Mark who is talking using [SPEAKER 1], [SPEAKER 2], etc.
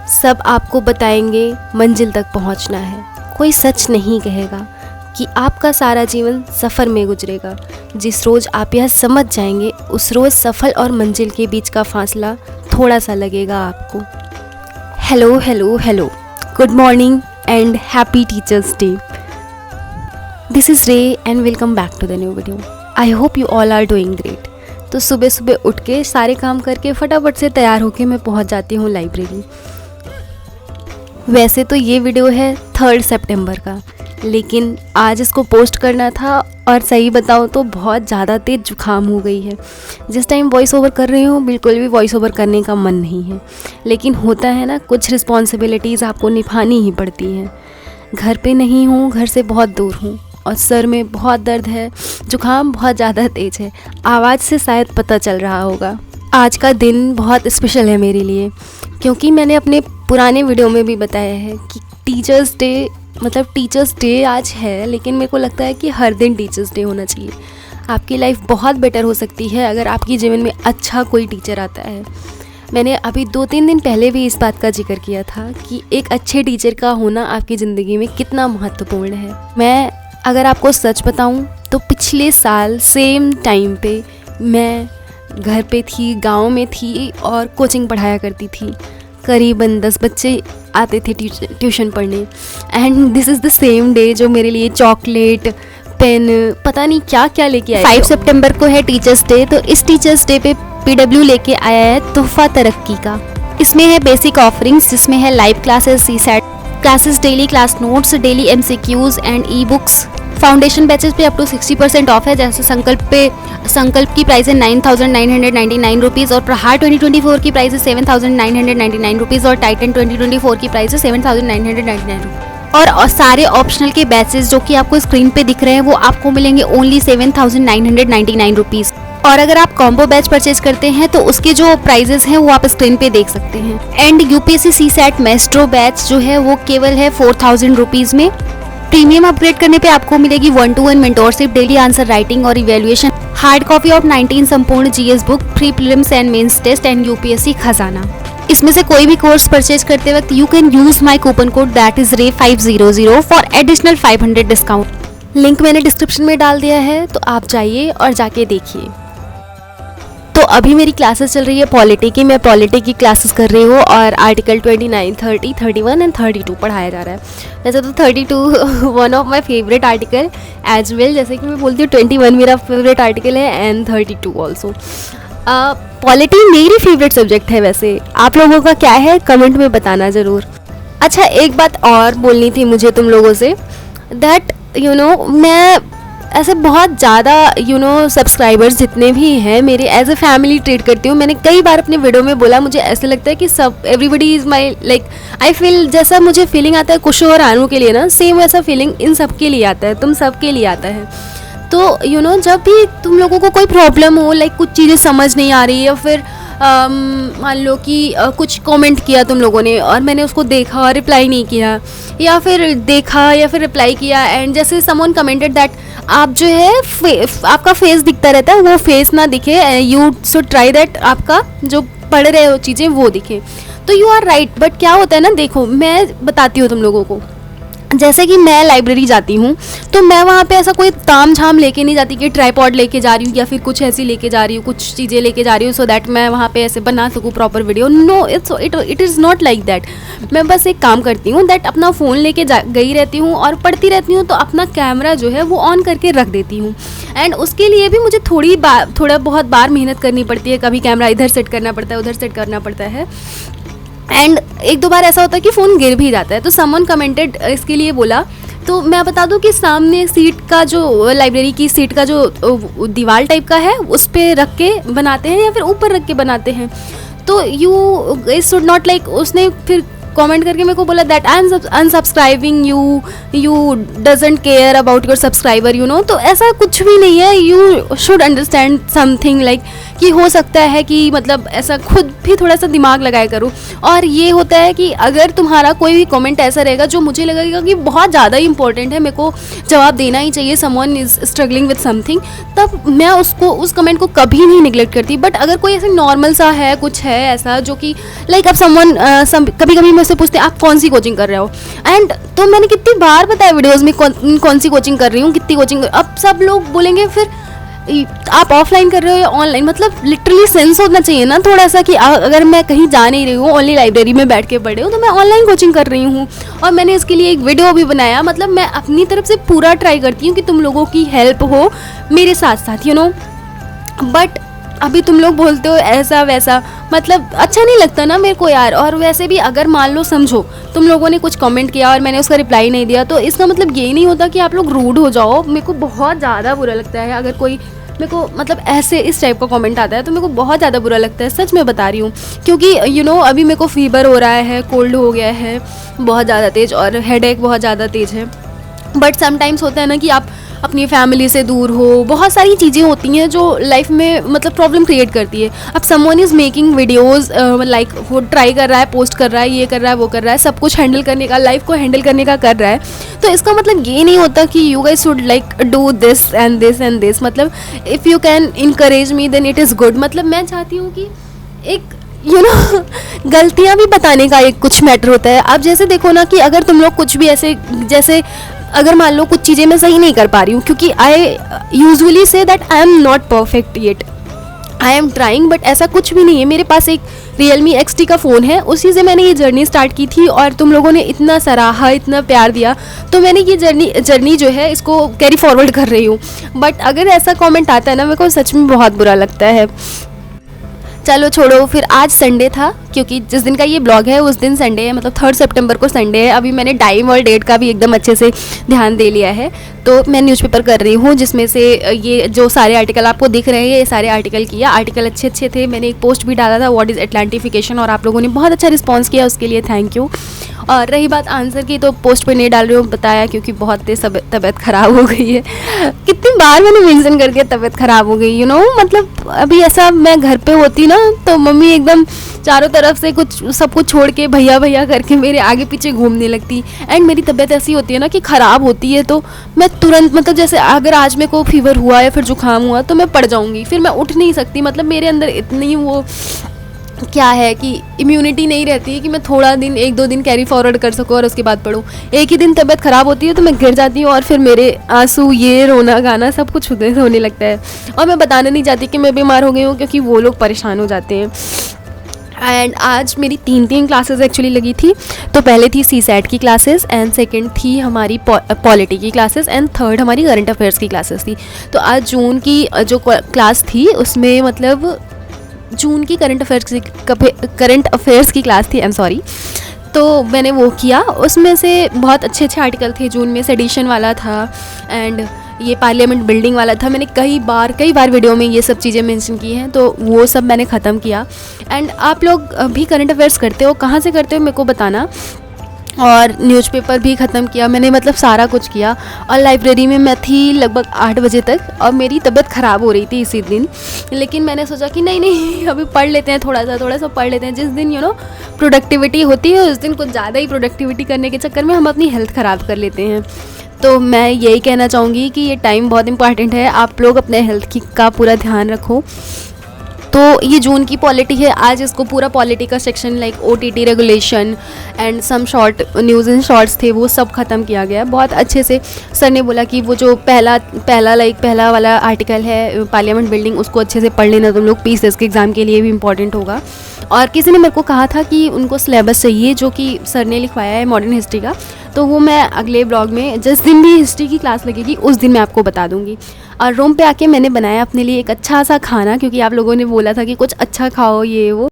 [SPEAKER 1] सब आपको बताएंगे मंजिल तक पहुंचना है। कोई सच नहीं कहेगा कि आपका सारा जीवन सफ़र में गुजरेगा। जिस रोज़ आप यह समझ जाएंगे उस रोज़ सफल और मंजिल के बीच का फासला थोड़ा सा लगेगा आपको। Hello hello hello, good morning and happy teachers day. This is Ray and welcome back to the new video. I hope you all are doing great. तो सुबह सुबह उठ के सारे काम करके फटाफट से तैयार होके मैं पहुंच जाती हूँ लाइब्रेरी। वैसे तो ये वीडियो है 3 सितंबर का, लेकिन आज इसको पोस्ट करना था और सही बताऊँ तो बहुत ज़्यादा तेज़ जुकाम हो गई है। जिस टाइम वॉइस ओवर कर रही हूँ बिल्कुल भी वॉइस ओवर करने का मन नहीं है, लेकिन होता है ना, कुछ रिस्पॉन्सिबिलिटीज़ आपको निभानी ही पड़ती हैं। घर पे नहीं हूँ, घर से बहुत दूर हूँ और सर में बहुत दर्द है, जुकाम बहुत ज़्यादा तेज़ है। आवाज़ से शायद पता चल रहा होगा। आज का दिन बहुत स्पेशल है मेरे लिए, क्योंकि मैंने अपने पुराने वीडियो में भी बताया है कि टीचर्स डे आज है, लेकिन मेरे को लगता है कि हर दिन टीचर्स डे होना चाहिए। आपकी लाइफ बहुत बेटर हो सकती है अगर आपके जीवन में अच्छा कोई टीचर आता है। मैंने अभी 2-3 दिन पहले भी इस बात का जिक्र किया था कि एक अच्छे टीचर का होना आपकी ज़िंदगी में कितना महत्वपूर्ण है। मैं अगर आपको सच बताऊं तो पिछले साल सेम टाइम पे मैं घर पे थी, गांव में थी और कोचिंग पढ़ाया करती थी। करीबन 10 बच्चे आते थे ट्यूशन पढ़ने, and this is the same day जो मेरे लिए चॉकलेट, पेन, पता नहीं क्या क्या लेके आए। 5 सितंबर को है टीचर्स डे, तो इस टीचर्स डे पे PW लेके आया है तोहफा तरक्की का। इसमें है बेसिक ऑफरिंग्स, जिसमें है live classes, CSAT classes, daily class notes, daily MCQs and e books. Foundation batches पे अप टू 60% ऑफ है। जैसे संकल्प की प्राइस है 9,999 रुपीज़ और प्रहार 2024 की प्राइस है 7,999 रुपीज़ और टाइटन 2024 की प्राइस है 7,999 रुपीज़। और सारे ऑप्शनल के बैचेस जो कि आपको स्क्रीन पे दिख रहे हैं वो आपको मिलेंगे ओनली 7,999 रुपीज़। और अगर आप कॉम्बो बैच परचेज करते हैं तो उसके जो प्राइजेस हैं वो आप स्क्रीन पे देख सकते हैं। And UPSC CSAT maestro batch जो है वो केवल है 4,000 रुपीज़ में। प्रीमियम अपग्रेड करने पे आपको मिलेगी 1-to-1 mentorship, daily answer writing और इवैल्यूएशन, हार्ड कॉपी ऑफ 19 संपूर्ण GS book, pre prelims and mains test and UPSC खजाना। इसमें से कोई भी कोर्स परचेज करते वक्त you can use my coupon code that is RE500 for additional 500 discount. Link मैंने डिस्क्रिप्शन में डाल दिया है, तो आप जाइए और जाके देखिए। तो अभी मेरी क्लासेस चल रही है पॉलिटी की। मैं पॉलिटी की क्लासेस कर रही हूँ और आर्टिकल 29, 30, 31 एंड 32 पढ़ाया जा रहा है। वैसे तो 32 one of my favourite article as well, जैसे कि मैं बोलती हूँ 21 मेरा फेवरेट आर्टिकल है एंड 32 ऑल्सो। पॉलिटी मेरी फेवरेट सब्जेक्ट है। वैसे आप लोगों का क्या है कमेंट में बताना ज़रूर। अच्छा, एक बात और बोलनी थी मुझे तुम लोगों से, दैट मैं ऐसे बहुत ज़्यादा सब्सक्राइबर्स जितने भी हैं मेरे एज ए फैमिली ट्रीट करती हूँ। मैंने कई बार अपने वीडियो में बोला, मुझे ऐसे लगता है कि सब everybody is my like I feel, जैसा मुझे फीलिंग आता है कुशु और आनू के लिए ना, सेम वैसा फीलिंग इन सब के लिए आता है, तुम सब के लिए आता है। तो जब भी तुम लोगों को कोई प्रॉब्लम हो, लाइक कुछ चीज़ें समझ नहीं आ रही या फिर मान लो कि कुछ कमेंट किया तुम लोगों ने और मैंने उसको देखा और रिप्लाई नहीं किया, या फिर देखा या फिर रिप्लाई किया, एंड जैसे समवन कमेंटेड दैट आप जो है आपका फेस दिखता रहता है, वो फेस ना दिखे, यू शुड ट्राई दैट आपका जो पढ़ रहे हो चीज़ें वो दिखे। तो यू आर राइट, बट क्या होता है ना, देखो मैं बताती हूँ तुम लोगों को। जैसे कि मैं लाइब्रेरी जाती हूँ तो मैं वहाँ पे ऐसा कोई ताम झाम लेके नहीं जाती कि ट्राइपॉड लेके जा रही हूँ या फिर कुछ ऐसी लेके जा रही हूँ, कुछ चीज़ें लेके जा रही हूँ सो दैट मैं वहाँ पे ऐसे बना सकूँ proper video. No, it is not like that. मैं बस एक काम करती हूँ दैट अपना फ़ोन लेके गई रहती हूँ और पढ़ती रहती हूँ, तो अपना कैमरा जो है वो ऑन करके रख देती हूँ। एंड उसके लिए भी मुझे थोड़ा बहुत बार मेहनत करनी पड़ती है। कभी कैमरा इधर सेट करना पड़ता है, उधर सेट करना पड़ता है, एंड 1-2 बार ऐसा होता है कि फ़ोन गिर भी जाता है। तो समवन कमेंटेड इसके लिए बोला, तो मैं बता दूं कि सामने सीट का जो लाइब्रेरी की सीट का जो दीवार टाइप का है उस पे रख के बनाते हैं या फिर ऊपर रख के बनाते हैं। तो यू शुड नॉट लाइक, उसने फिर कमेंट करके मेरे को बोला that I am अनसब्सक्राइबिंग you doesn't care about your subscriber you know. तो ऐसा कुछ भी नहीं है, you should understand something like कि हो सकता है कि मतलब ऐसा खुद भी थोड़ा सा दिमाग लगाया करो। और ये होता है कि अगर तुम्हारा कोई भी कमेंट ऐसा रहेगा जो मुझे लगेगा कि बहुत ज़्यादा इंपॉर्टेंट है, मेरे को जवाब देना ही चाहिए, someone is struggling with something, तब मैं उसको उस कमेंट को कभी नहीं निगलेक्ट करती। बट अगर कोई ऐसे नॉर्मल सा है, कुछ है ऐसा जो कि लाइक अब समवन कभी कभी मुझसे पूछते हैं आप कौन सी कोचिंग कर रहे हो, एंड तो मैंने कितनी बार बताया वीडियोज़ में कौन सी कोचिंग कर रही हूँ, कितनी कोचिंग। अब सब लोग बोलेंगे फिर आप ऑफलाइन कर रहे हो या ऑनलाइन, मतलब लिटरली सेंस होना चाहिए ना थोड़ा सा कि अगर मैं कहीं जा नहीं रही हूँ, ओनली लाइब्रेरी में बैठ के पढ़े हूँ, तो मैं ऑनलाइन कोचिंग कर रही हूँ। और मैंने इसके लिए एक वीडियो भी बनाया, मतलब मैं अपनी तरफ से पूरा ट्राई करती हूँ कि तुम लोगों की हेल्प हो मेरे साथ साथ यू नो। बट अभी तुम लोग बोलते हो ऐसा वैसा, मतलब अच्छा नहीं लगता ना मेरे को यार। और वैसे भी अगर मान लो समझो तुम लोगों ने कुछ कमेंट किया और मैंने उसका रिप्लाई नहीं दिया, तो इसका मतलब ये नहीं होता कि आप लोग रूड हो जाओ। मेरे को बहुत ज़्यादा बुरा लगता है अगर कोई मेरे को मतलब ऐसे इस टाइप का कमेंट आता है, तो मेरे को बहुत ज़्यादा बुरा लगता है, सच में बता रही हूँ। क्योंकि यू नो अभी मेरे को फीवर हो रहा है, कोल्ड हो गया है बहुत ज़्यादा तेज़, और हेडेक बहुत ज़्यादा तेज़ है। बट समटाइम्स होता है ना कि आप अपनी फैमिली से दूर हो, बहुत सारी चीज़ें होती हैं जो लाइफ में मतलब प्रॉब्लम क्रिएट करती है। अब someone is making videos like वो ट्राई कर रहा है, पोस्ट कर रहा है, ये कर रहा है, वो कर रहा है, सब कुछ हैंडल करने का, लाइफ को हैंडल करने का कर रहा है, तो इसका मतलब ये नहीं होता कि you guys should like do this and this and this. मतलब if you can encourage me then it is good. मतलब मैं चाहती हूँ कि एक यू नो गलतियाँ भी बताने का एक कुछ मैटर होता है। अब जैसे देखो ना कि अगर तुम लोग कुछ भी ऐसे जैसे अगर मान लो कुछ चीज़ें मैं सही नहीं कर पा रही हूँ, क्योंकि I usually say that I am not perfect yet, I am trying, but ऐसा कुछ भी नहीं है। मेरे पास एक Realme XT का फ़ोन है, उसी से मैंने ये जर्नी स्टार्ट की थी और तुम लोगों ने इतना सराहा, इतना प्यार दिया, तो मैंने ये जर्नी जो है इसको कैरी फॉरवर्ड कर रही हूँ। बट अगर ऐसा कमेंट आता है ना, मेरे को सच में बहुत बुरा लगता है। चलो छोड़ो, फिर आज संडे था, क्योंकि जिस दिन का ये ब्लॉग है उस दिन संडे है, मतलब 3 सितंबर को संडे है। अभी मैंने टाइम और डेट का भी एकदम अच्छे से ध्यान दे लिया है। तो मैं न्यूज़पेपर कर रही हूँ, जिसमें से ये जो सारे आर्टिकल आपको दिख रहे हैं, ये सारे आर्टिकल किया। आर्टिकल अच्छे अच्छे थे। मैंने एक पोस्ट भी डाला था, व्हाट इज़ एटलांटिफिकेशन, और आप लोगों ने बहुत अच्छा रिस्पॉन्स किया, उसके लिए थैंक यू। और रही बात आंसर की, तो पोस्ट पे नहीं डाल रही हूँ, बताया, क्योंकि बहुत तेज तबीयत ख़राब हो गई है। कितनी बार मैंने मेंशन करके तबीयत ख़राब हो गई यू नो। मतलब अभी ऐसा मैं घर पे होती ना, तो मम्मी एकदम चारों तरफ से सब कुछ छोड़ के भैया भैया करके मेरे आगे पीछे घूमने लगती। एंड मेरी तबीयत ऐसी होती है ना कि ख़राब होती है, तो मैं तुरंत मतलब जैसे अगर आज मेरे को फीवर हुआ या फिर जुकाम हुआ, तो मैं पड़ जाऊँगी, फिर मैं उठ नहीं सकती। मतलब मेरे अंदर इतनी वो क्या है कि इम्यूनिटी नहीं रहती है कि मैं थोड़ा दिन 1-2 दिन कैरी फॉरवर्ड कर सकूँ और उसके बाद पढ़ूँ। एक ही दिन तबीयत ख़राब होती है तो मैं गिर जाती हूँ, और फिर मेरे आंसू, ये रोना गाना सब कुछ होने लगता है। और मैं बताना नहीं चाहती कि मैं बीमार हो गई हूँ, क्योंकि वो लोग परेशान हो जाते हैं। एंड आज मेरी 3 क्लासेस एक्चुअली लगी थी। तो पहले थी CSAT की क्लासेस, एंड सेकंड थी हमारी पॉलिटी की क्लासेस, एंड थर्ड हमारी करंट अफेयर्स की क्लासेस थी। तो आज जून की जो क्लास थी उसमें मतलब जून की करंट अफेयर्स की क्लास थी, आई एम सॉरी। तो मैंने वो किया, उसमें से बहुत अच्छे अच्छे आर्टिकल थे। जून में सेडिशन वाला था, एंड ये पार्लियामेंट बिल्डिंग वाला था। मैंने कई बार वीडियो में ये सब चीज़ें मेंशन की हैं, तो वो सब मैंने ख़त्म किया। एंड आप लोग भी करंट अफेयर्स करते हो, कहाँ से करते हो मेरे को बताना। और न्यूज़पेपर भी ख़त्म किया मैंने, मतलब सारा कुछ किया। और लाइब्रेरी में मैं थी लगभग 8 बजे तक, और मेरी तबीयत ख़राब हो रही थी इसी दिन। लेकिन मैंने सोचा कि नहीं अभी पढ़ लेते हैं, थोड़ा सा पढ़ लेते हैं। जिस दिन यू नो प्रोडक्टिविटी होती है, उस दिन कुछ ज़्यादा ही प्रोडक्टिविटी करने के चक्कर में हम अपनी हेल्थ ख़राब कर लेते हैं। तो मैं यही कहना चाहूँगी कि ये टाइम बहुत इंपॉर्टेंट है, आप लोग अपने हेल्थ का पूरा ध्यान रखो। तो ये जून की पॉलिटी है, आज इसको पूरा पॉलिटी का section like OTT regulation and some short news in shorts थे, वो सब ख़त्म किया गया बहुत अच्छे से। सर ने बोला कि वो जो पहला वाला आर्टिकल है पार्लियामेंट बिल्डिंग, उसको अच्छे से पढ़ लेना तुम लोग, PCS के एग्ज़ाम के लिए भी इम्पॉर्टेंट होगा। और किसी ने मेरे को कहा था कि उनको सिलेबस चाहिए जो कि सर ने लिखवाया है मॉडर्न हिस्ट्री का, तो वो मैं अगले ब्लॉग में जिस दिन भी हिस्ट्री की क्लास लगेगी उस दिन मैं आपको बता दूँगी। और रूम पे आके मैंने बनाया अपने लिए एक अच्छा सा खाना, क्योंकि आप लोगों ने बोला था कि कुछ अच्छा खाओ ये वो।